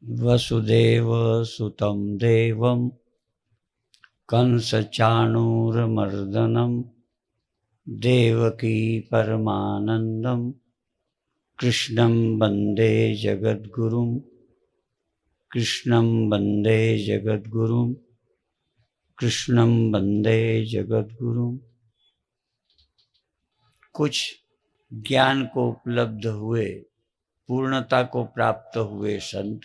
वसुदेव सुतं देवं कंसचाणूरमर्दनं देवकी परमानंदं कृष्णं वंदे जगद्गुरुं कृष्णं वंदे जगद्गुरुं कृष्णं वंदे जगद्गुरुं। कुछ ज्ञान को उपलब्ध हुए, पूर्णता को प्राप्त हुए संत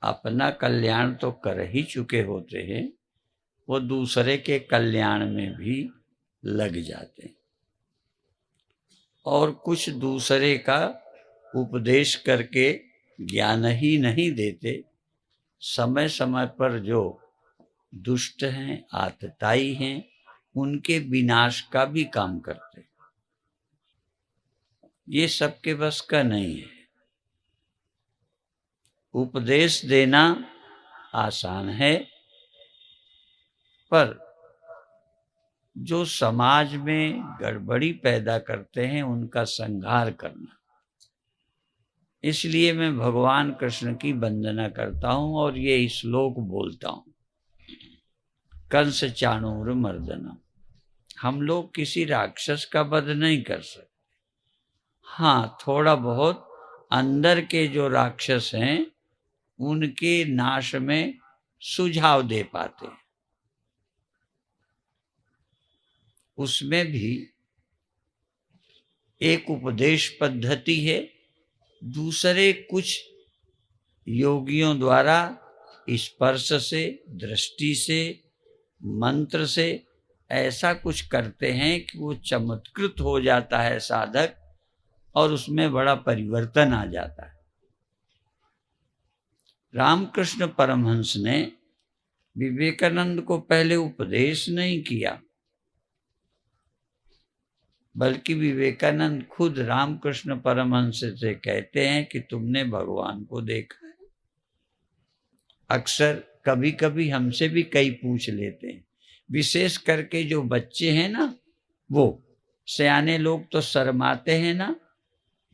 अपना कल्याण तो कर ही चुके होते हैं, वो दूसरे के कल्याण में भी लग जाते हैं और कुछ दूसरे का उपदेश करके ज्ञान ही नहीं देते, समय समय पर जो दुष्ट हैं, आतताई हैं, उनके विनाश का भी काम करते हैं। ये सबके बस का नहीं है। उपदेश देना आसान है, पर जो समाज में गड़बड़ी पैदा करते हैं उनका संहार करना। इसलिए मैं भगवान कृष्ण की वंदना करता हूं और ये श्लोक बोलता हूं। कंस चाणूर मर्दनम। हम लोग किसी राक्षस का वध नहीं कर सकते। हाँ, थोड़ा बहुत अंदर के जो राक्षस हैं उनके नाश में सुझाव दे पाते हैं। उसमें भी एक उपदेश पद्धति है, दूसरे कुछ योगियों द्वारा स्पर्श से, दृष्टि से, मंत्र से ऐसा कुछ करते हैं कि वो चमत्कृत हो जाता है साधक और उसमें बड़ा परिवर्तन आ जाता है। रामकृष्ण परमहंस ने विवेकानंद को पहले उपदेश नहीं किया, बल्कि विवेकानंद खुद रामकृष्ण परमहंस से कहते हैं कि तुमने भगवान को देखा है। अक्सर कभी कभी हमसे भी कई पूछ लेते हैं, विशेष करके जो बच्चे हैं ना, वो सयाने लोग तो शर्माते हैं ना,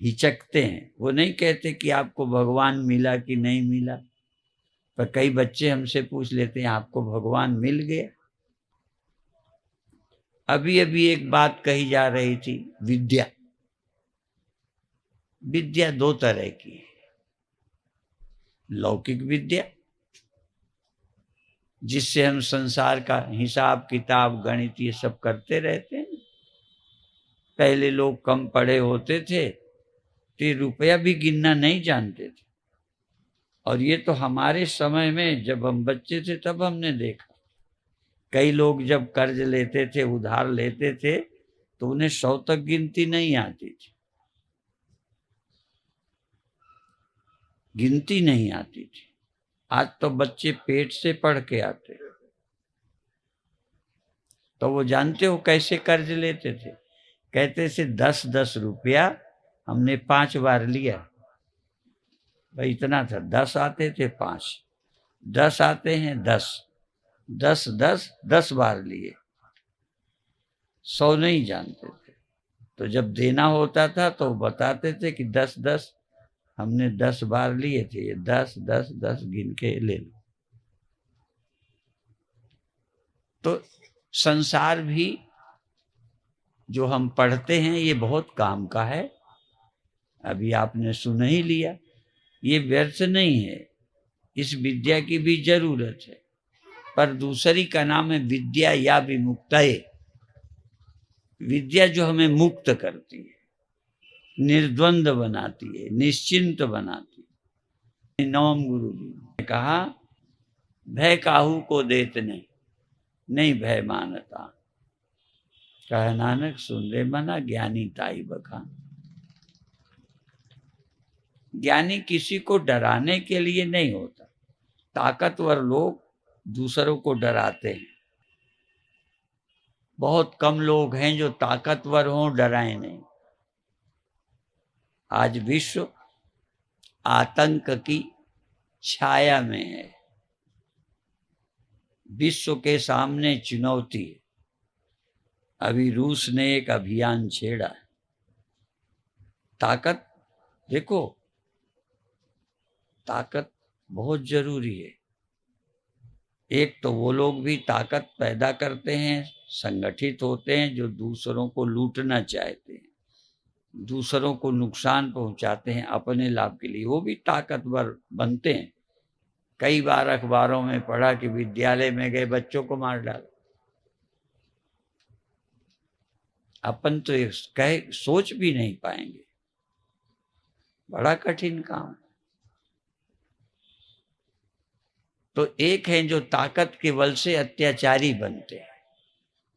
हिचकते हैं, वो नहीं कहते कि आपको भगवान मिला कि नहीं मिला। पर कई बच्चे हमसे पूछ लेते हैं, आपको भगवान मिल गया? अभी अभी एक बात कही जा रही थी, विद्या। विद्या दो तरह की है। लौकिक विद्या, जिससे हम संसार का हिसाब किताब गणित ये सब करते रहते हैं। पहले लोग कम पढ़े होते थे तो रुपया भी गिनना नहीं जानते थे, और ये तो हमारे समय में जब हम बच्चे थे तब हमने देखा। कई लोग जब कर्ज लेते थे, उधार लेते थे, तो उन्हें 100 तक गिनती नहीं आती थी, गिनती नहीं आती थी। आज तो बच्चे पेट से पढ़ के आते। तो वो जानते हो कैसे कर्ज लेते थे? कहते थे 10-10 रुपया हमने 5 बार लिया। भाई इतना था, 10 आते थे 5, 10 आते हैं 10, 10 10 10 बार लिए, 100 नहीं जानते थे। तो जब देना होता था तो बताते थे कि 10-10 हमने 10 बार लिए थे, ये 10-10-10 गिन के ले लो। तो संसार भी जो हम पढ़ते हैं ये बहुत काम का है। अभी आपने सुन ही लिया, ये व्यर्थ नहीं है, इस विद्या की भी जरूरत है। पर दूसरी का नाम है विद्या या विमुक्तये। विद्या जो हमें मुक्त करती है, निर्द्वंद बनाती है, निश्चिंत बनाती है। नवम गुरु जी ने कहा, भय काहू को देत नहीं, नहीं भय मानता। कह नानक सुन ले मना, ज्ञानी ताई बखान। ज्ञानी किसी को डराने के लिए नहीं होता। ताकतवर लोग दूसरों को डराते हैं। बहुत कम लोग हैं जो ताकतवर हों, डराएं नहीं। आज विश्व आतंक की छाया में है। विश्व के सामने चुनौती है। अभी रूस ने एक अभियान छेड़ा है। ताकत देखो, ताकत बहुत जरूरी है। एक तो वो लोग भी ताकत पैदा करते हैं, संगठित होते हैं, जो दूसरों को लूटना चाहते हैं, दूसरों को नुकसान पहुंचाते हैं अपने लाभ के लिए, वो भी ताकतवर बनते हैं। कई बार अखबारों में पढ़ा कि विद्यालय में गए बच्चों को मार डाला। अपन तो कह सोच भी नहीं पाएंगे, बड़ा कठिन काम है। तो एक है जो ताकत के बल से अत्याचारी बनते हैं,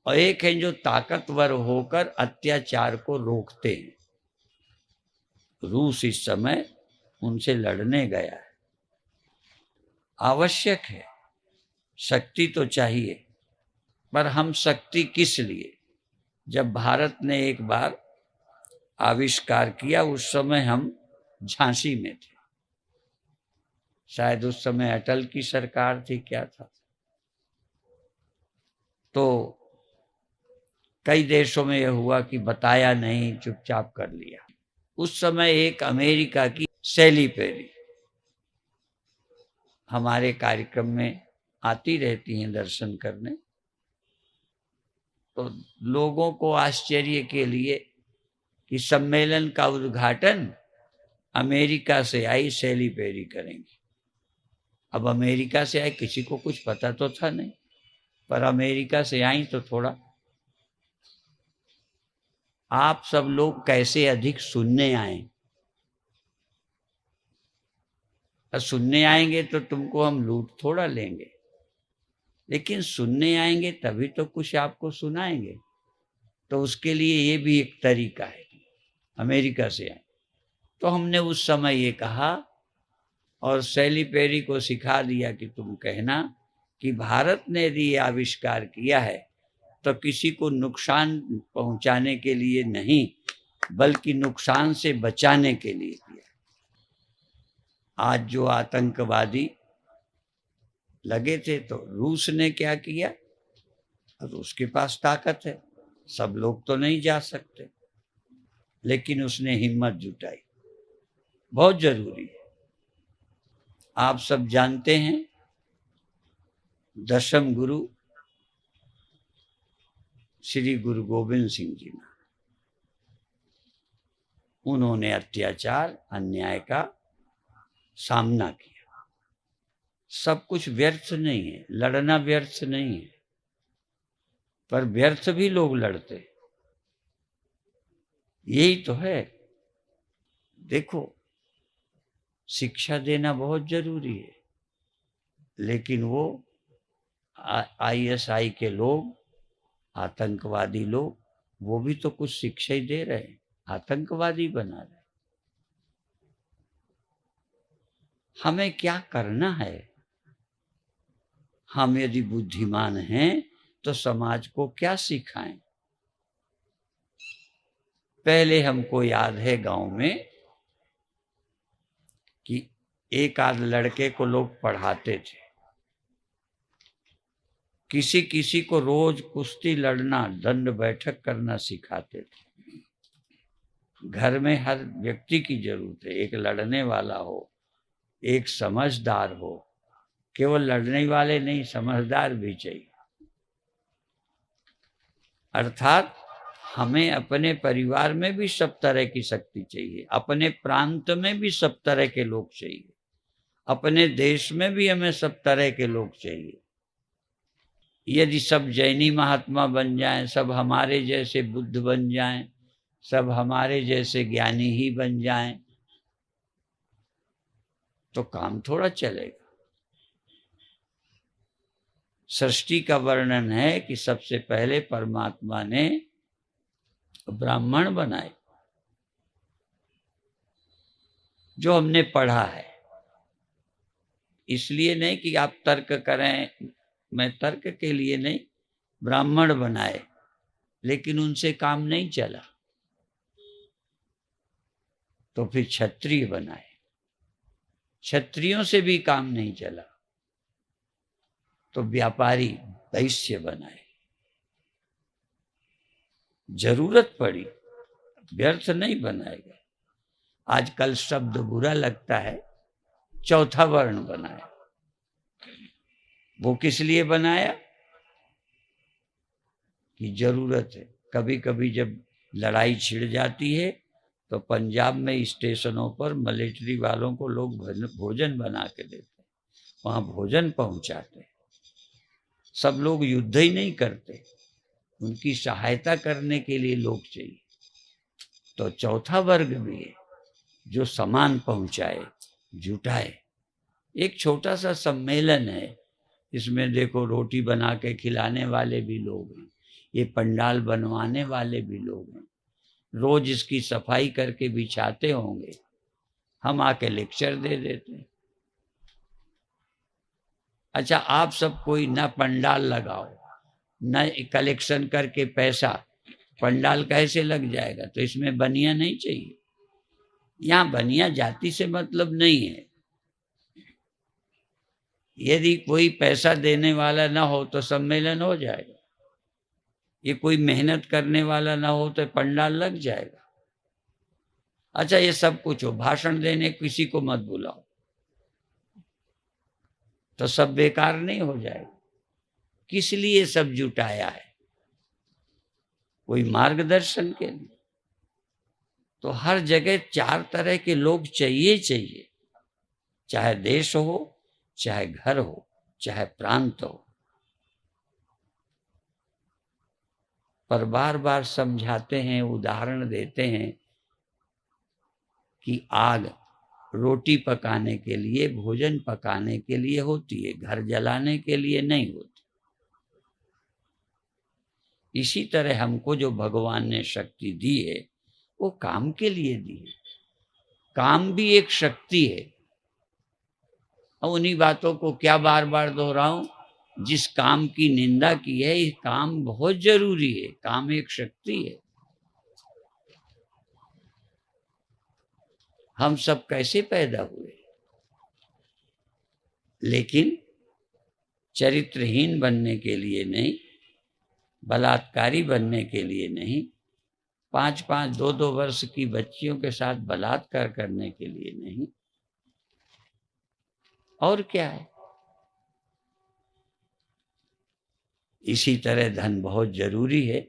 और एक है जो ताकतवर होकर अत्याचार को रोकते हैं। रूस इस समय उनसे लड़ने गया है। आवश्यक है, शक्ति तो चाहिए, पर हम शक्ति किस लिए? जब भारत ने एक बार आविष्कार किया, उस समय हम झांसी में थे, शायद उस समय अटल की सरकार थी, क्या था। तो कई देशों में यह हुआ कि बताया नहीं, चुपचाप कर लिया। उस समय एक अमेरिका की सैली पेरी हमारे कार्यक्रम में आती रहती हैं दर्शन करने। तो लोगों को आश्चर्य के लिए कि सम्मेलन का उद्घाटन अमेरिका से आई सैली पेरी करेंगी। अब अमेरिका से आई, किसी को कुछ पता तो था नहीं, पर अमेरिका से आई तो थोड़ा। आप सब लोग कैसे अधिक सुनने आए? सुनने आएंगे तो तुमको हम लूट थोड़ा लेंगे, लेकिन सुनने आएंगे तभी तो कुछ आपको सुनाएंगे। तो उसके लिए ये भी एक तरीका है। अमेरिका से आए तो हमने उस समय ये कहा और सैली पेरी को सिखा दिया कि तुम कहना कि भारत ने यदि ये आविष्कार किया है तो किसी को नुकसान पहुंचाने के लिए नहीं, बल्कि नुकसान से बचाने के लिए किया। आज जो आतंकवादी लगे थे, तो रूस ने क्या किया? रूस के पास ताकत है, सब लोग तो नहीं जा सकते, लेकिन उसने हिम्मत जुटाई। बहुत जरूरी है। आप सब जानते हैं, दशम गुरु श्री गुरु गोविंद सिंह जी ने, उन्होंने अत्याचार अन्याय का सामना किया। सब कुछ व्यर्थ नहीं है, लड़ना व्यर्थ नहीं है, पर व्यर्थ भी लोग लड़ते, यही तो है। देखो, शिक्षा देना बहुत जरूरी है, लेकिन वो आईएसआई के लोग, आतंकवादी लोग, वो भी तो कुछ शिक्षा ही दे रहे हैं, आतंकवादी बना रहे। हमें क्या करना है? हम यदि बुद्धिमान हैं तो समाज को क्या सिखाएं? पहले हमको याद है गांव में कि एक आध लड़के को लोग पढ़ाते थे, किसी किसी को रोज कुश्ती लड़ना, दंड बैठक करना सिखाते थे। घर में हर व्यक्ति की जरूरत है, एक लड़ने वाला हो, एक समझदार हो। केवल लड़ने वाले नहीं, समझदार भी चाहिए। अर्थात हमें अपने परिवार में भी सब तरह की शक्ति चाहिए, अपने प्रांत में भी सब तरह के लोग चाहिए, अपने देश में भी हमें सब तरह के लोग चाहिए। यदि सब जैनी महात्मा बन जाएं, सब हमारे जैसे बुद्ध बन जाएं, सब हमारे जैसे ज्ञानी ही बन जाएं, तो काम थोड़ा चलेगा। सृष्टि का वर्णन है कि सबसे पहले परमात्मा ने ब्राह्मण बनाए, जो हमने पढ़ा है। इसलिए नहीं कि आप तर्क करें, मैं तर्क के लिए नहीं, ब्राह्मण बनाए, लेकिन उनसे काम नहीं चला तो फिर क्षत्रिय बनाए, क्षत्रियों से भी काम नहीं चला तो व्यापारी वैश्य बनाए। जरूरत पड़ी, व्यर्थ नहीं बनाएगा। आजकल शब्द बुरा लगता है, चौथा वर्ण बनाया। वो किस लिए बनाया? कि जरूरत है। कभी कभी जब लड़ाई छिड़ जाती है तो पंजाब में स्टेशनों पर मिलिट्री वालों को लोग भोजन बना के देते हैं, वहां भोजन पहुंचाते हैं। सब लोग युद्ध ही नहीं करते, उनकी सहायता करने के लिए लोग चाहिए। तो चौथा वर्ग भी है जो सामान पहुंचाए, जुटाए। एक छोटा सा सम्मेलन है, इसमें देखो रोटी बना के खिलाने वाले भी लोग हैं, ये पंडाल बनवाने वाले भी लोग हैं, रोज इसकी सफाई करके बिछाते होंगे, हम आके लेक्चर दे देते हैं। अच्छा, आप सब कोई ना पंडाल लगाओ, न कलेक्शन करके पैसा, पंडाल कैसे लग जाएगा? तो इसमें बनिया नहीं चाहिए। यहां बनिया जाति से मतलब नहीं है। यदि कोई पैसा देने वाला ना हो तो सम्मेलन हो जाएगा, ये कोई मेहनत करने वाला ना हो तो पंडाल लग जाएगा। अच्छा, ये सब कुछ हो, भाषण देने किसी को मत बुलाओ तो सब बेकार नहीं हो जाएगा। किस लिए सब जुटाया है? कोई मार्गदर्शन के लिए। तो हर जगह चार तरह के लोग चाहिए, चाहे देश हो, चाहे घर हो, चाहे प्रांत हो। पर बार बार समझाते हैं, उदाहरण देते हैं कि आग रोटी पकाने के लिए, भोजन पकाने के लिए होती है, घर जलाने के लिए नहीं होती। इसी तरह हमको जो भगवान ने शक्ति दी है वो काम के लिए दी है। काम भी एक शक्ति है। और उन्हीं बातों को क्या बार बार दोहराऊं? जिस काम की निंदा की है, ये काम बहुत जरूरी है, काम एक शक्ति है। हम सब कैसे पैदा हुए? लेकिन चरित्रहीन बनने के लिए नहीं, बलात्कारी बनने के लिए नहीं, 5-5, 2-2 वर्ष की बच्चियों के साथ बलात्कार करने के लिए नहीं। और क्या है? इसी तरह धन बहुत जरूरी है,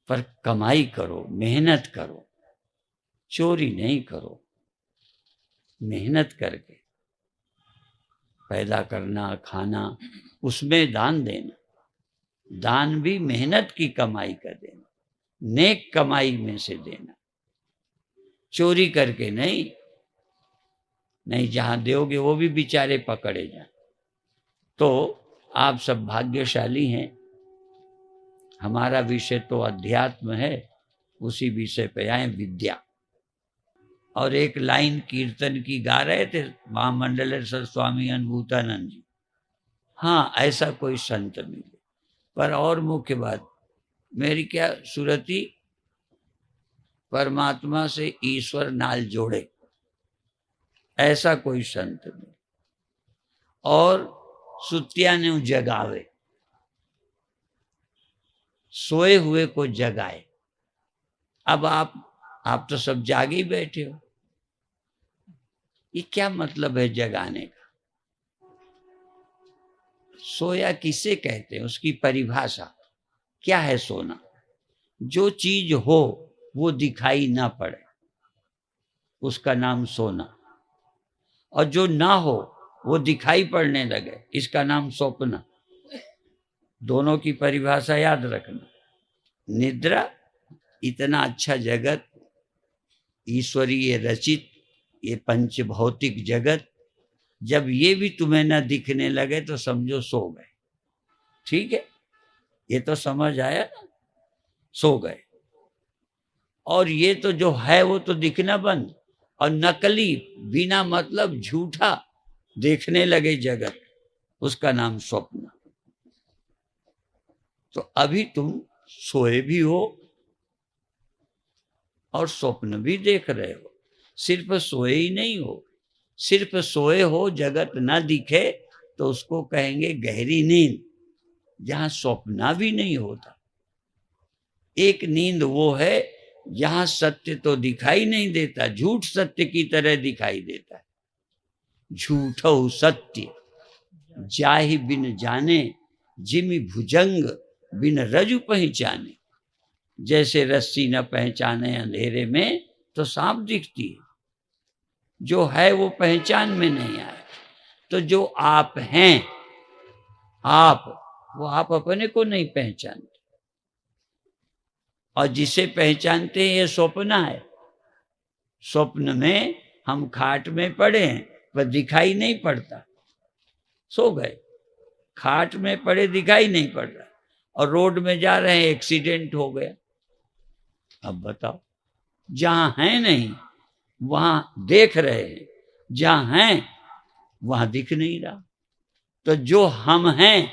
पर कमाई करो, मेहनत करो, चोरी नहीं करो। मेहनत करके पैदा करना, खाना, उसमें दान देना। दान भी मेहनत की कमाई का देना, नेक कमाई में से देना, चोरी करके नहीं। नहीं, जहां दोगे वो भी बेचारे पकड़े जाए। तो आप सब भाग्यशाली हैं। हमारा विषय तो अध्यात्म है, उसी विषय पे आए, विद्या। और एक लाइन कीर्तन की गा रहे थे महामंडलेश्वर स्वामी अनुभूतानंद जी। हाँ, ऐसा कोई संत मिले। पर और मुख्य बात मेरी क्या, सुरती परमात्मा से ईश्वर नाल जोड़े, ऐसा कोई संत मिले। और सुतिया ने जगावे, सोए हुए को जगाए। अब आप तो सब जागे ही बैठे हो, ये क्या मतलब है जगाने का? सोया किसे कहते हैं, उसकी परिभाषा क्या है? सोना, जो चीज हो वो दिखाई ना पड़े, उसका नाम सोना। और जो ना हो वो दिखाई पड़ने लगे, इसका नाम स्वप्न। दोनों की परिभाषा याद रखना। निद्रा, इतना अच्छा जगत ईश्वरीय रचित, ये पंच भौतिक जगत, जब ये भी तुम्हें न दिखने लगे तो समझो सो गए। ठीक है, ये तो समझ आया ना, सो गए। और ये तो जो है वो तो दिखना बंद, और नकली, बिना मतलब झूठा देखने लगे जगत, उसका नाम स्वप्न। तो अभी तुम सोए भी हो और स्वप्न भी देख रहे हो। सिर्फ सोए ही नहीं हो, सिर्फ सोए हो जगत ना दिखे तो उसको कहेंगे गहरी नींद, जहां स्वप्न भी नहीं होता। एक नींद वो है जहां सत्य तो दिखाई नहीं देता, झूठ सत्य की तरह दिखाई देता है। झूठौ सत्य, जाहि बिन जाने, जिमि भुजंग बिन रजु पहचाने। जैसे रस्सी न पहचाने अंधेरे में तो सांप दिखती है, जो है वो पहचान में नहीं आए। तो जो आप हैं, आप, वो आप अपने को नहीं पहचानते, और जिसे पहचानते हैं ये स्वप्न है। स्वप्न में हम खाट में पड़े हैं पर दिखाई नहीं पड़ता, सो गए, खाट में पड़े दिखाई नहीं पड़ रहा, और रोड में जा रहे हैं एक्सीडेंट हो गया। अब बताओ, जहां है नहीं वहां देख रहे हैं, जहां हैं वहां दिख नहीं रहा। तो जो हम हैं,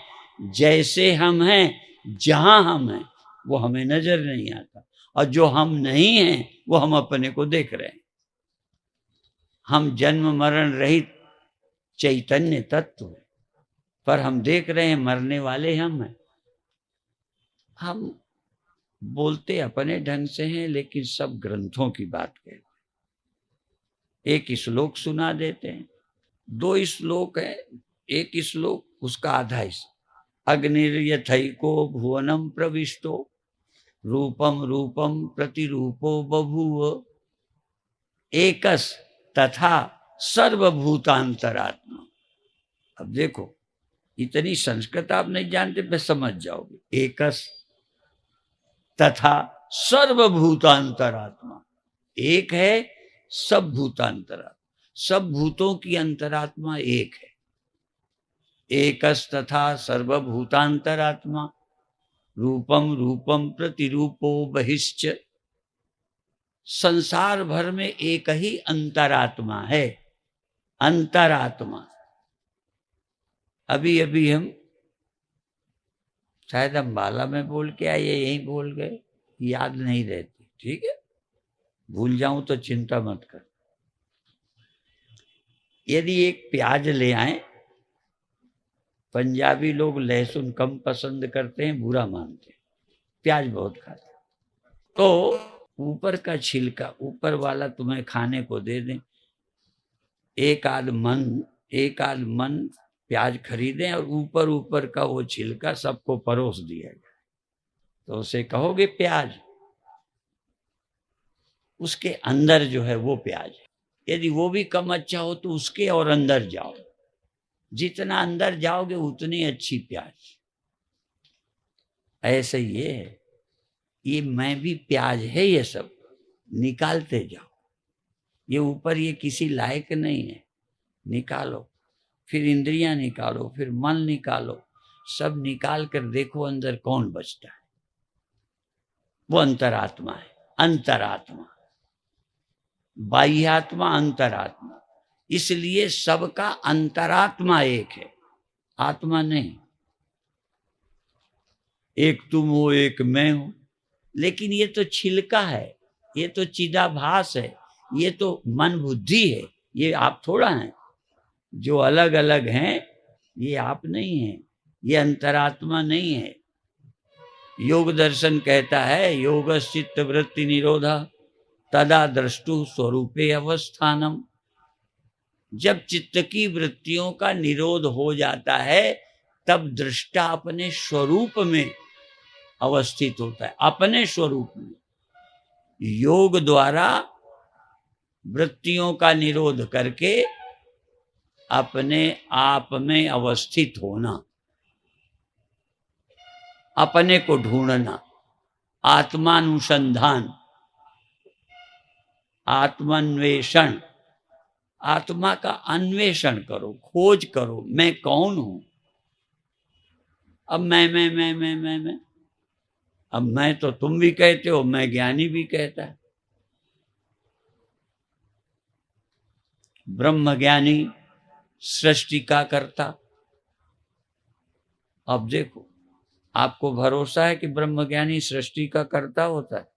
जैसे हम हैं, जहां हम हैं, वो हमें नजर नहीं आता, और जो हम नहीं हैं वो हम अपने को देख रहे हैं। हम जन्म मरण रहित चैतन्य तत्व है, पर हम देख रहे हैं मरने वाले हम हैं। हम बोलते अपने ढंग से हैं, लेकिन सब ग्रंथों की बात कहते हैं। एक श्लोक सुना देते हैं, 2 श्लोक है, एक श्लोक उसका आधा हिस्सा। अग्निर्यथैको भुवनम प्रविष्टो, रूपम रूपम प्रतिरूपो बभूव, एकस तथा सर्वभूतांतरात्मा। अब देखो, इतनी संस्कृत आप नहीं जानते, पे समझ जाओगे। एकस तथा सर्वभूतांतरात्मा, एक है सब भूतांतरात्मा, सब भूतों की अंतरात्मा एक है। एकस तथा सर्वभूतांतरात्मा, रूपम रूपम प्रतिरूपो बहिश्च। संसार भर में एक ही अंतरात्मा है, अंतरात्मा। अभी अभी हम शायद अम्बाला में बोल के आए, यहीं बोल गए, याद नहीं रहती, ठीक है, भूल जाऊं तो चिंता मत कर। यदि एक प्याज ले आए, पंजाबी लोग लहसुन कम पसंद करते हैं, बुरा मानते हैं, प्याज बहुत खाते हैं। तो ऊपर का छिलका, ऊपर वाला तुम्हें खाने को दे दें, एक आध मन प्याज खरीदें, और ऊपर ऊपर का वो छिलका सबको परोस दिया जाए, तो उसे कहोगे प्याज। उसके अंदर जो है वो प्याज है। यदि वो भी कम अच्छा हो तो उसके और अंदर जाओ, जितना अंदर जाओगे उतनी अच्छी प्याज। ऐसे ये है, ये मैं भी प्याज है, ये सब निकालते जाओ। ये ऊपर ये किसी लायक नहीं है, निकालो, फिर इंद्रियां निकालो, फिर मन निकालो, सब निकाल कर देखो अंदर कौन बचता है। वो अंतरात्मा है, अंतरात्मा, बाह्यात्मा अंतरात्मा। इसलिए सबका अंतरात्मा एक है, आत्मा नहीं। एक तुम हो, एक मैं हूं, लेकिन ये तो छिलका है, ये तो चिदाभास है, ये तो मन बुद्धि है, ये आप थोड़ा हैं। जो अलग अलग हैं ये आप नहीं हैं, ये अंतरात्मा नहीं है। योग दर्शन कहता है, योगश्चित्त वृत्ति निरोधा तदा द्रष्टु स्वरूपे अवस्थानम। जब चित्त की वृत्तियों का निरोध हो जाता है, तब दृष्टा अपने स्वरूप में अवस्थित होता है, अपने स्वरूप में। योग द्वारा वृत्तियों का निरोध करके अपने आप में अवस्थित होना, अपने को ढूंढना, आत्मानुसंधान, आत्मान्वेषण। आत्मा का अन्वेषण करो, खोज करो, मैं कौन हूं। अब मैं, अब मैं तो तुम भी कहते हो, मैं ज्ञानी भी कहता है। ब्रह्म ज्ञानी सृष्टि का कर्ता। अब देखो, आपको भरोसा है कि ब्रह्म ज्ञानी सृष्टि का कर्ता होता है?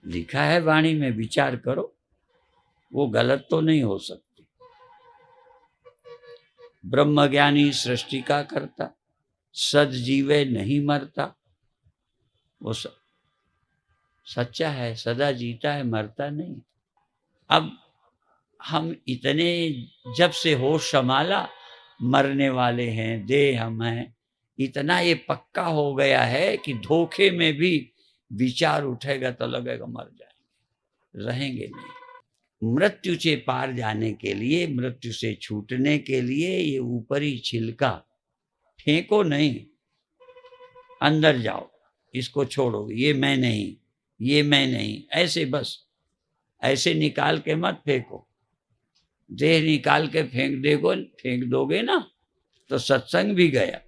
लिखा है वाणी में, विचार करो, वो गलत तो नहीं हो सकती। ब्रह्म ज्ञानी सृष्टि का कर्ता, सद जीवे नहीं मरता, वो सच्चा है, सदा जीता है, मरता नहीं। अब हम इतने जब से होश संभाला मरने वाले हैं, देह हम हैं, इतना ये पक्का हो गया है कि धोखे में भी विचार उठेगा तो लगेगा मर जाएंगे, रहेंगे नहीं। मृत्यु से पार जाने के लिए, मृत्यु से छूटने के लिए ये ऊपरी छिलका फेंको नहीं, अंदर जाओ, इसको छोड़ो, ये मैं नहीं, ये मैं नहीं, ऐसे बस ऐसे निकाल के मत फेंको। देह निकाल के फेंक दोगे ना तो सत्संग भी गया।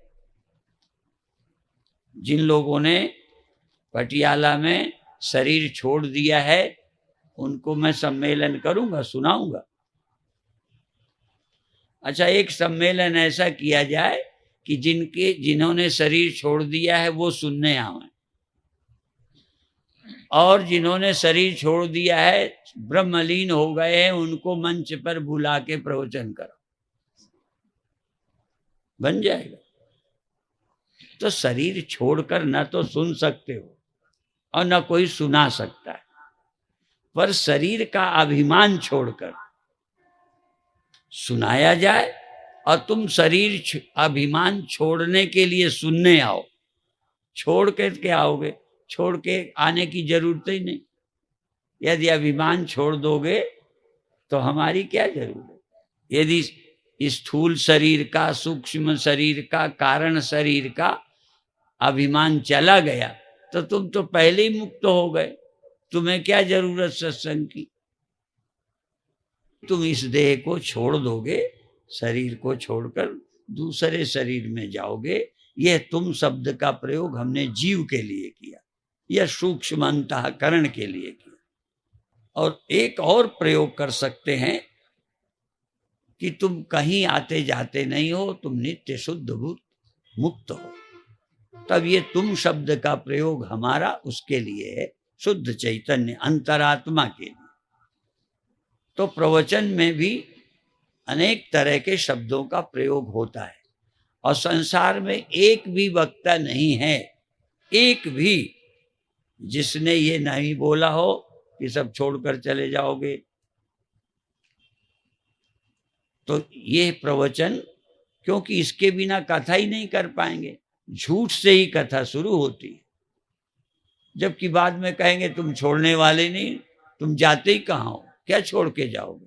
जिन लोगों ने पटियाला में शरीर छोड़ दिया है उनको मैं सम्मेलन करूंगा, सुनाऊंगा। अच्छा, एक सम्मेलन ऐसा किया जाए कि जिन्होंने शरीर छोड़ दिया है वो सुनने आवे, और जिन्होंने शरीर छोड़ दिया है, ब्रह्मलीन हो गए हैं, उनको मंच पर बुला के प्रवचन करो, बन जाएगा। तो शरीर छोड़कर न तो सुन सकते हो और न कोई सुना सकता है, पर शरीर का अभिमान छोड़कर सुनाया जाए और तुम शरीर अभिमान छोड़ने के लिए सुनने आओ। छोड़ के क्या आओगे? छोड़ के आने की जरूरत ही नहीं। यदि अभिमान छोड़ दोगे तो हमारी क्या जरूरत है? यदि स्थूल शरीर का, सूक्ष्म शरीर का, कारण शरीर का अभिमान चला गया तो तुम तो पहले ही मुक्त हो गए, तुम्हें क्या जरूरत सत्संग की? तुम इस देह को छोड़ दोगे, शरीर को छोड़कर दूसरे शरीर में जाओगे। यह तुम शब्द का प्रयोग हमने जीव के लिए किया, यह सूक्ष्म अंतःकरण के लिए किया। और एक और प्रयोग कर सकते हैं कि तुम कहीं आते जाते नहीं हो, तुम नित्य शुद्ध भूत मुक्त हो, तब ये तुम शब्द का प्रयोग हमारा उसके लिए है, शुद्ध चैतन्य अंतरात्मा के लिए। तो प्रवचन में भी अनेक तरह के शब्दों का प्रयोग होता है, और संसार में एक भी वक्ता नहीं है, एक भी, जिसने ये नहीं बोला हो कि सब छोड़कर चले जाओगे। तो ये प्रवचन, क्योंकि इसके बिना कथा ही नहीं कर पाएंगे, झूठ से ही कथा शुरू होती है, जबकि बाद में कहेंगे तुम छोड़ने वाले नहीं, तुम जाते ही कहाँ हो, क्या छोड़ के जाओगे?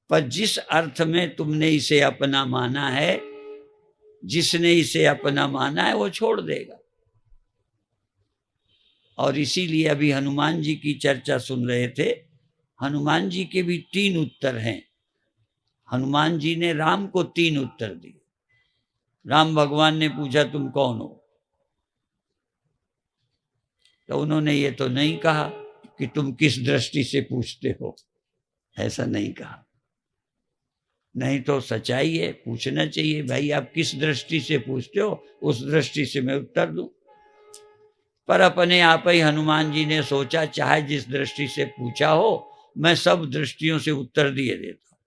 पर जिस अर्थ में तुमने इसे अपना माना है, जिसने इसे अपना माना है वो छोड़ देगा। और इसीलिए अभी हनुमान जी की चर्चा सुन रहे थे, हनुमान जी के भी 3 उत्तर हैं। हनुमान जी ने राम को 3 उत्तर दिए। राम भगवान ने पूछा तुम कौन हो, तो उन्होंने ये तो नहीं कहा कि तुम किस दृष्टि से पूछते हो, ऐसा नहीं कहा। नहीं तो सच्चाई है, पूछना चाहिए भाई आप किस दृष्टि से पूछते हो, उस दृष्टि से मैं उत्तर दूं। पर अपने आप ही हनुमान जी ने सोचा चाहे जिस दृष्टि से पूछा हो, मैं सब दृष्टियों से उत्तर दिए देता हूं।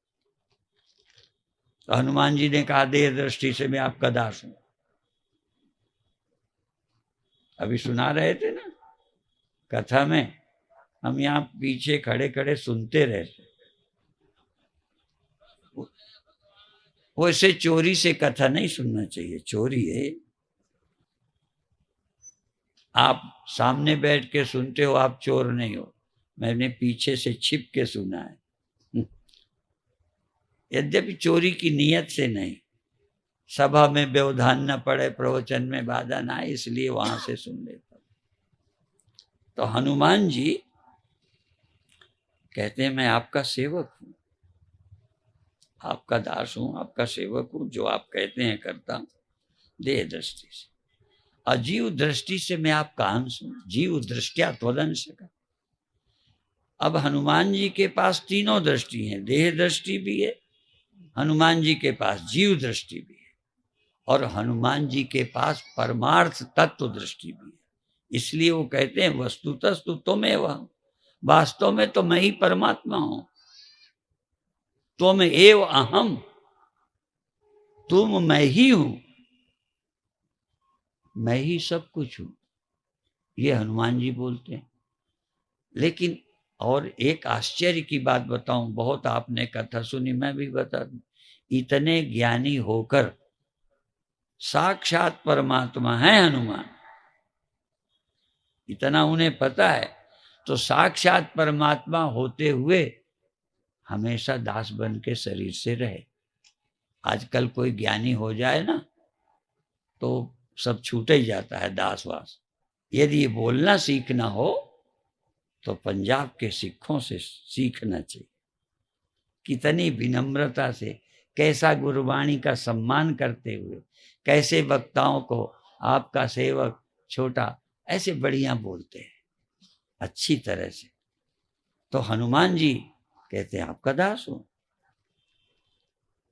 तो हनुमान जी ने कहा देह दृष्टि से मैं आपका दास हूं। अभी सुना रहे थे ना कथा में, हम यहाँ पीछे खड़े खड़े सुनते रहते। वैसे चोरी से कथा नहीं सुनना चाहिए, चोरी है। आप सामने बैठ के सुनते हो, आप चोर नहीं हो। मैंने पीछे से छिप के सुना है, यद्यपि चोरी की नीयत से नहीं, सभा में व्यवधान न पड़े, प्रवचन में बाधा ना आए, इसलिए वहां से सुन लेता। तो हनुमान जी कहते हैं मैं आपका सेवक हूं, आपका दास हूं, आपका सेवक हूं, जो आप कहते हैं करता हूं देह दृष्टि से। अजीव दृष्टि से मैं आपका अंश हूं, जीव दृष्टिया त्वदंश का। अब हनुमान जी के पास तीनों दृष्टि हैं, देह दृष्टि भी है, हनुमान जी के पास जीव दृष्टि भी है, और हनुमान जी के पास परमार्थ तत्व दृष्टि भी है। इसलिए वो कहते हैं वस्तुतस्तु त्वमेव, वास्तव में तो मैं ही परमात्मा हूं, त्वम एव अहम, तुम मैं ही हूं, मैं ही सब कुछ हूं, ये हनुमान जी बोलते हैं। लेकिन और एक आश्चर्य की बात बताऊं, बहुत आपने कथा सुनी, मैं भी बता दूं, इतने ज्ञानी होकर साक्षात परमात्मा है हनुमान, इतना उन्हें पता है, तो साक्षात परमात्मा होते हुए हमेशा दास बन के शरीर से रहे। आजकल कोई ज्ञानी हो जाए ना तो सब छूट ही जाता है दासवास। यदि ये बोलना सीखना हो तो पंजाब के सिखों से सीखना चाहिए। कितनी विनम्रता से, कैसा गुरुवाणी का सम्मान करते हुए, कैसे वक्ताओं को आपका सेवक छोटा, ऐसे बढ़िया बोलते हैं अच्छी तरह से। तो हनुमान जी कहते हैं आपका दास हूं।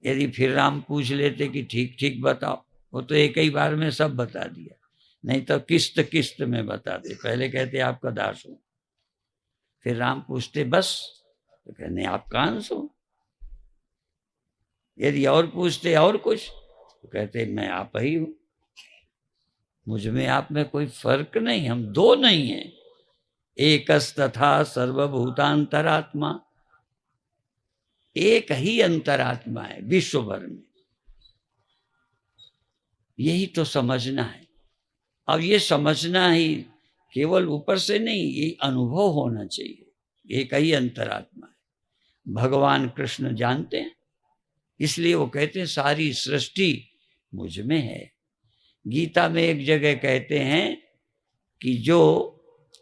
यदि फिर राम पूछ लेते कि ठीक ठीक बताओ, वो तो एक ही बार में सब बता दिया, नहीं तो किस्त किस्त में बताते। पहले कहते आपका दास हूं, फिर राम पूछते बस, तो कहने आपका अंश हूं। यदि और पूछते और कुछ, तो कहते मैं आप ही हूं, मुझ में आप में कोई फर्क नहीं, हम दो नहीं है, एकस्तथा सर्वभूतांतरात्मा, एक ही अंतरात्मा है विश्व भर में। यही तो समझना है। अब ये समझना ही केवल ऊपर से नहीं, ये अनुभव होना चाहिए। एक ही अंतरात्मा है, भगवान कृष्ण जानते हैं, इसलिए वो कहते हैं सारी सृष्टि मुझ में है। गीता में एक जगह कहते हैं कि जो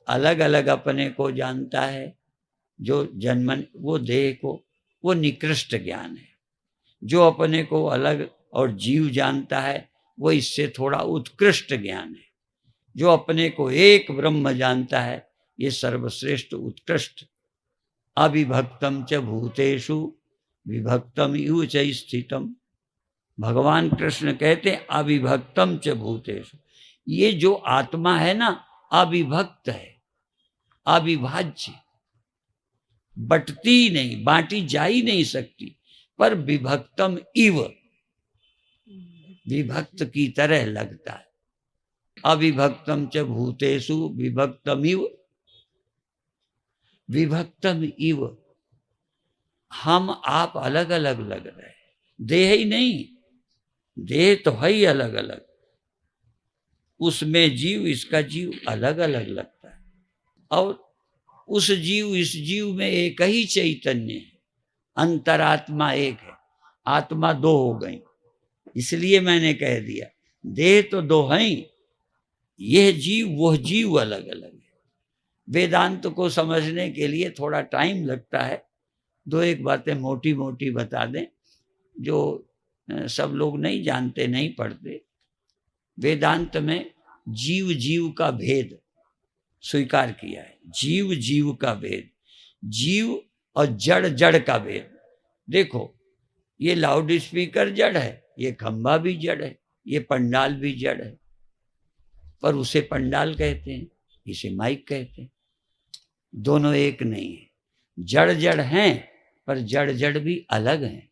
अलग अलग अपने को जानता है, जो जन्मन वो देह को, वो निकृष्ट ज्ञान है। जो अपने को अलग और जीव जानता है वो इससे थोड़ा उत्कृष्ट ज्ञान है। जो अपने को एक ब्रह्म जानता है ये सर्वश्रेष्ठ उत्कृष्ट। अविभक्तम च भूतेषु विभक्तम इव च स्थितम। भगवान कृष्ण कहते हैं अविभक्तम च भूतेषु, ये जो आत्मा है ना अविभक्त है, अविभाज्य, बटती नहीं, बांटी जा ही नहीं सकती, पर विभक्तम इव, विभक्त की तरह लगता है। अविभक्तम च भूतेषु विभक्तमिव, विभक्तम इव, हम आप अलग अलग लग रहे हैं, देह ही नहीं, देह तो है ही अलग अलग, उसमें जीव इसका जीव अलग अलग लगता है, और उस जीव इस जीव में एक ही चैतन्य है, अंतरात्मा एक है, आत्मा दो हो गई। इसलिए मैंने कह दिया देह तो दो हैं, यह जीव वह जीव अलग अलग है। वेदांत को समझने के लिए थोड़ा टाइम लगता है। दो एक बातें मोटी मोटी बता दें जो सब लोग नहीं जानते, नहीं पढ़ते। वेदांत में जीव जीव का भेद स्वीकार किया है, जीव जीव का भेद, जीव और जड़ जड़ का भेद। देखो ये लाउड स्पीकर जड़ है, ये खंभा भी जड़ है, ये पंडाल भी जड़ है, पर उसे पंडाल कहते हैं, इसे माइक कहते हैं। दोनों एक नहीं है, जड़ जड़ हैं पर जड़ जड़ भी अलग हैं।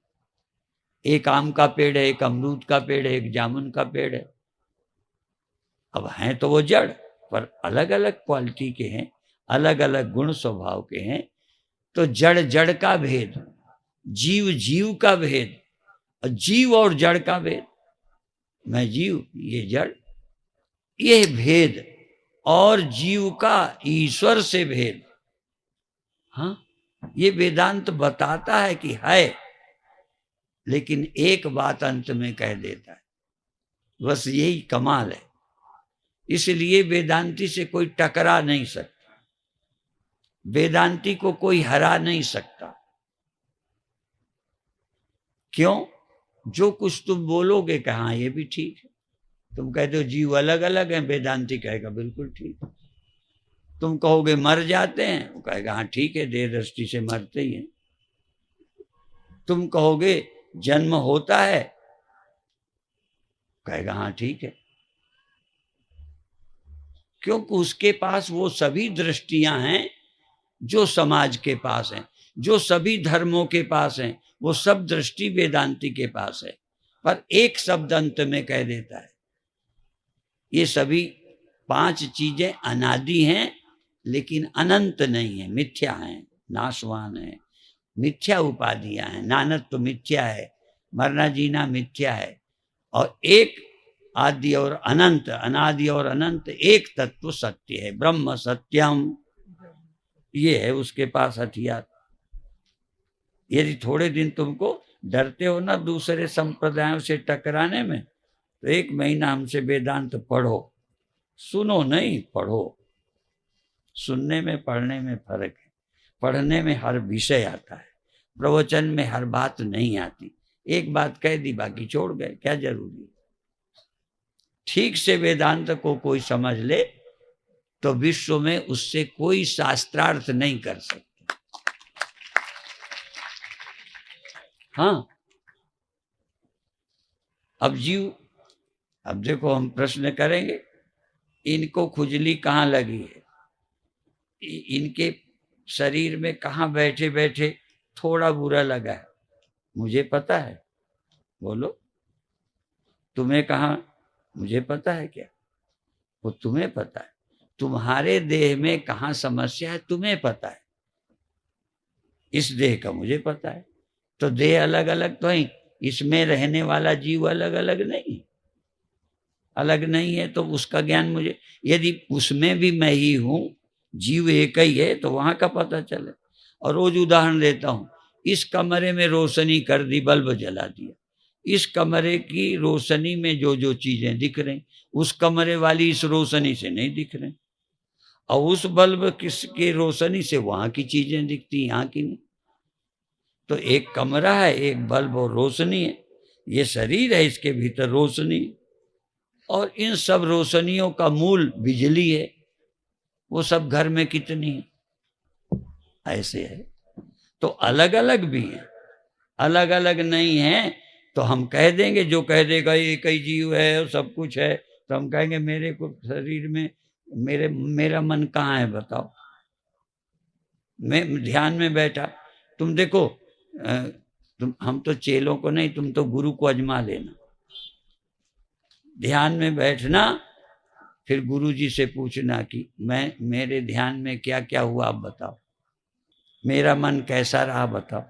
एक आम का पेड़ है, एक अमरूद का पेड़ है, एक जामुन का पेड़ है। अब हैं तो वो जड़, पर अलग अलग क्वालिटी के हैं, अलग अलग गुण स्वभाव के हैं। तो जड़ जड़ का भेद, जीव जीव का भेद, और जीव और जड़ का भेद, मैं जीव ये जड़, ये भेद, और जीव का ईश्वर से भेद। हाँ, ये वेदांत बताता है कि है, लेकिन एक बात अंत में कह देता है, बस यही कमाल है। इसलिए वेदांती से कोई टकरा नहीं सकता, वेदांती को कोई हरा नहीं सकता। क्यों? जो कुछ तुम बोलोगे कि हाँ ये भी ठीक है, तुम कहते हो जीव अलग अलग हैं, वेदांती कहेगा बिल्कुल ठीक। तुम कहोगे मर जाते हैं, वो कहेगा हाँ ठीक है, देह दृष्टि से मरते ही हैं। तुम कहोगे जन्म होता है, कहेगा हाँ ठीक है, क्योंकि उसके पास वो सभी दृष्टियां हैं जो समाज के पास हैं, जो सभी धर्मों के पास हैं, वो सब दृष्टि वेदांती के पास है। पर एक शब्द अंत में कह देता है, ये सभी पांच चीजें अनादि हैं, लेकिन अनंत नहीं है, मिथ्या है, नाशवान है, मिथ्या उपाधियां हैं। नानक तो मिथ्या है, मरना जीना मिथ्या है, और एक आदि और अनंत, अनादि और अनंत एक तत्व सत्य है, ब्रह्म सत्यम। ये है उसके पास हथियार। यदि थोड़े दिन तुमको डरते हो ना दूसरे संप्रदायों से टकराने में, तो 1 महीना हमसे वेदांत पढ़ो, सुनो नहीं पढ़ो। सुनने में पढ़ने में फर्क है। पढ़ने में हर विषय आता है, प्रवचन में हर बात नहीं आती। एक बात कह दी बाकी छोड़ गए, क्या जरूरी है। ठीक से वेदांत को कोई समझ ले तो विश्व में उससे कोई शास्त्रार्थ नहीं कर सकते। हाँ, अब देखो हम प्रश्न करेंगे, इनको खुजली कहाँ लगी है, इनके शरीर में कहाँ बैठे बैठे थोड़ा बुरा लगा है, मुझे पता है। बोलो, तुम्हें कहाँ, मुझे पता है क्या? वो तुम्हें पता है। तुम्हारे देह में कहाँ समस्या है, तुम्हें पता है। इस देह का मुझे पता है। तो देह अलग अलग तो है, इसमें रहने वाला जीव अलग अलग नहीं, अलग नहीं है। तो उसका ज्ञान मुझे, यदि उसमें भी मैं ही हूं, जीव एक ही है, तो वहां का पता चले। और रोज उदाहरण देता हूं, इस कमरे में रोशनी कर दी, बल्ब जला दिया, इस कमरे की रोशनी में जो जो चीजें दिख रही, उस कमरे वाली इस रोशनी से नहीं दिख रही, और उस बल्ब किसकी रोशनी से वहां की चीजें दिखती, यहाँ की नहीं। तो एक कमरा है, एक बल्ब और रोशनी है। ये शरीर है, इसके भीतर रोशनी, और इन सब रोशनियों का मूल बिजली है। वो सब घर में कितनी है, ऐसे है। तो अलग अलग भी है, अलग अलग नहीं है। तो हम कह देंगे, जो कह देगा एक ही जीव है और सब कुछ है, तो हम कहेंगे मेरे को शरीर में मेरा मन कहाँ है बताओ। मैं ध्यान में बैठा, तुम देखो, हम तो चेलों को नहीं, तुम तो गुरु को आजमा लेना। ध्यान में बैठना, फिर गुरु जी से पूछना कि मेरे ध्यान में क्या क्या हुआ, आप बताओ, मेरा मन कैसा रहा बताओ।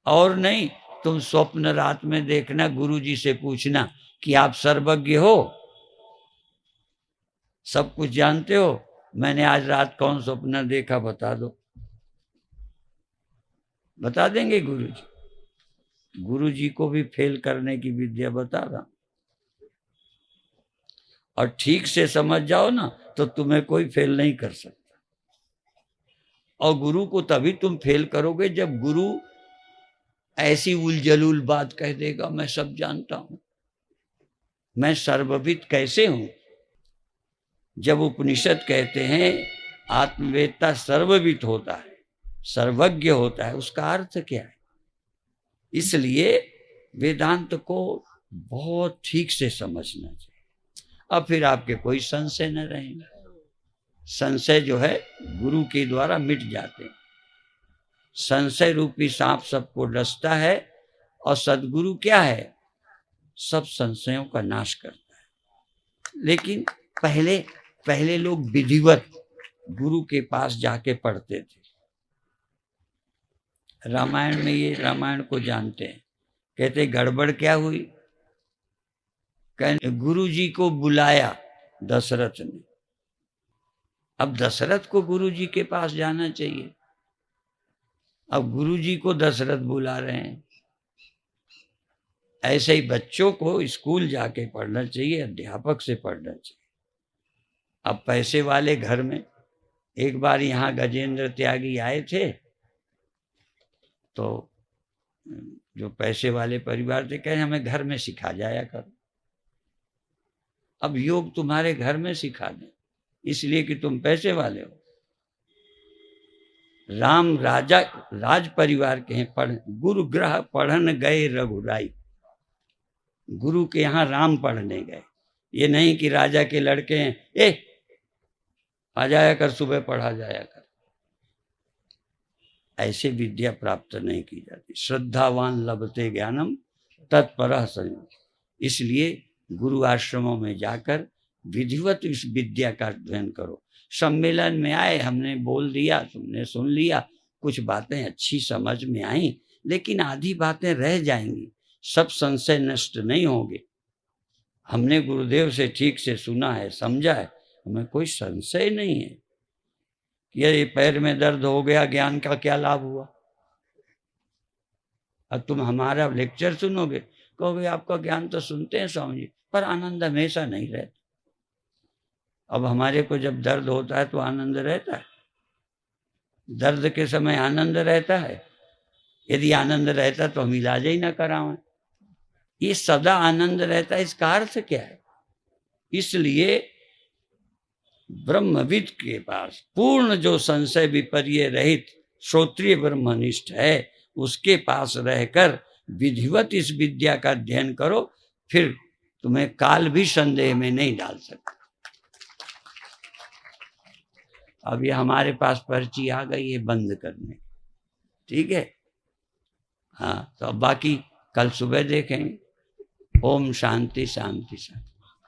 और नहीं, तुम स्वप्न रात में देखना, गुरु जी से पूछना कि आप सर्वज्ञ हो, सब कुछ जानते हो, मैंने आज रात कौन स्वप्न देखा बता दो। बता देंगे गुरु जी। गुरु जी को भी फेल करने की विद्या बता रहा, और ठीक से समझ जाओ ना तो तुम्हें कोई फेल नहीं कर सकता। और गुरु को तभी तुम फेल करोगे जब गुरु ऐसी उलझलूल बात कह देगा, मैं सब जानता हूं, मैं सर्वविद कैसे हूं। जब उपनिषद कहते हैं आत्मवेत्ता सर्वविद होता है, सर्वज्ञ होता है, उसका अर्थ क्या है? इसलिए वेदांत को बहुत ठीक से समझना चाहिए। अब फिर आपके कोई संशय न रहेंगे। संशय जो है गुरु के द्वारा मिट जाते हैं। संशय रूपी सांप सबको डसता है, और सदगुरु क्या है, सब संशयों का नाश करता है। लेकिन पहले लोग विधिवत गुरु के पास जाके पढ़ते थे। रामायण में, ये रामायण को जानते हैं, कहते गड़बड़ क्या हुई, कहने गुरु जी को बुलाया दशरथ ने। अब दशरथ को गुरु जी के पास जाना चाहिए, अब गुरु जी को दशरथ बुला रहे हैं। ऐसे ही बच्चों को स्कूल जाके पढ़ना चाहिए, अध्यापक से पढ़ना चाहिए। अब पैसे वाले घर में, एक बार यहाँ गजेंद्र त्यागी आए थे, तो जो पैसे वाले परिवार थे, कहे हमें घर में सिखा जाया करो। अब योग तुम्हारे घर में सिखा दें, इसलिए कि तुम पैसे वाले हो। राम राजा राज परिवार के हैं, गुरु ग्रह पढ़न गए रघुराई। गुरु के यहाँ राम पढ़ने गए, ये नहीं कि राजा के लड़के हैं, आ जाया कर, सुबह पढ़ा जाया कर। ऐसे विद्या प्राप्त नहीं की जाती। श्रद्धावान लभते ज्ञानम तत्परः संयम। इसलिए गुरु आश्रमों में जाकर विधिवत इस विद्या का अध्ययन करो। सम्मेलन में आए, हमने बोल दिया, तुमने सुन लिया, कुछ बातें अच्छी समझ में आई, लेकिन आधी बातें रह जाएंगी, सब संशय नष्ट नहीं होंगे। हमने गुरुदेव से ठीक से सुना है, समझा है, हमें कोई संशय नहीं है कि ये पैर में दर्द हो गया, ज्ञान का क्या लाभ हुआ। अब तुम हमारा लेक्चर सुनोगे, कहोगे आपका ज्ञान तो सुनते हैं स्वामी जी, पर आनंद हमेशा नहीं रहता। अब हमारे को जब दर्द होता है तो आनंद रहता है? दर्द के समय आनंद रहता है? यदि आनंद रहता तो हम इलाज ही ना करावें। ये सदा आनंद रहता है, इसका अर्थ क्या है? इसलिए ब्रह्मविद के पास पूर्ण जो संशय विपर्य रहित श्रोत्रिय ब्रह्मनिष्ठ है, उसके पास रहकर विधिवत इस विद्या का अध्ययन करो, फिर तुम्हें काल भी संदेह में नहीं डाल सकता। अब ये हमारे पास पर्ची आ गई है बंद करने, ठीक है? हाँ, तो अब बाकी कल सुबह देखेंगे। ओम शांति शांति शांति।